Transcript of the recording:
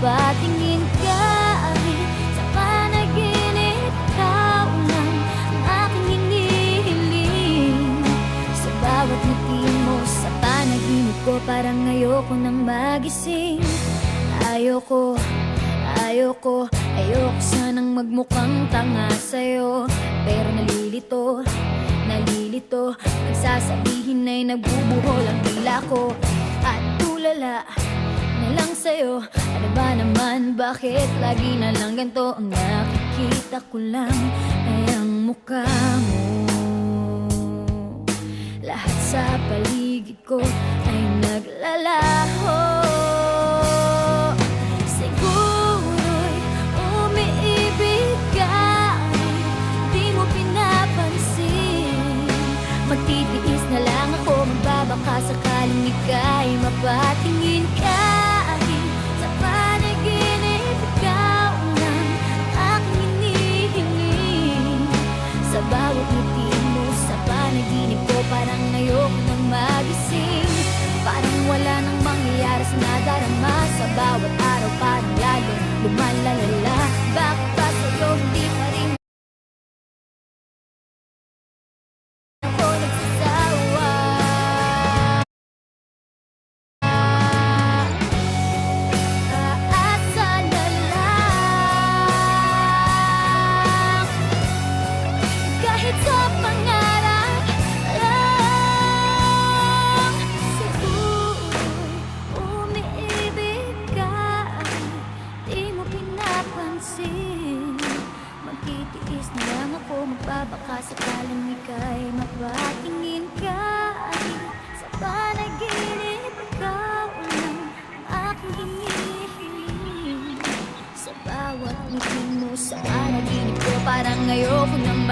mapatingin kahit sa panaginip. Ikaw lang ang aking hinihiling. Sa bawat ngiti mo sa panaginip ko, parang ayoko nang magising. Ayoko sanang magmukhang tanga sa'yo, pero nalilito nagsasabihin ay nagbubuhol ang dila ko. At tulala na lang sa'yo, ano ba naman, bakit lagi na lang ganito ang nakikita ko lang ay ang mukha mo. Lahat sa paligid ko ay naglalaho. Siguro'y umiibig ka, di mo pinapansin. Magtitiis na lang ako, magbabaka sakaling ika'y mapatingin kahit sa panaginip. Ikaw lang ang aking hinihiling. Sa bawat ngiti mo sa panaginip ko, parang ayoko nang magising. Parang wala nang mangyayari sa nadarama. Sa bawat araw parang lalo lumalalala. Bakit ba sa'yo hindi pa rin ako nagsasawa? Aasa na lang, kahit sa pangarap lang. Siguro'y umiibig ka, di mo pinapansin. Magtitiis na lang ako, magbabaka sakaling ika'y mapatingin kahit sa panaginip. Ikaw lang ang aking hinihiling. Sa bawat ngiti mo sa panaginip ko, parang ayoko nang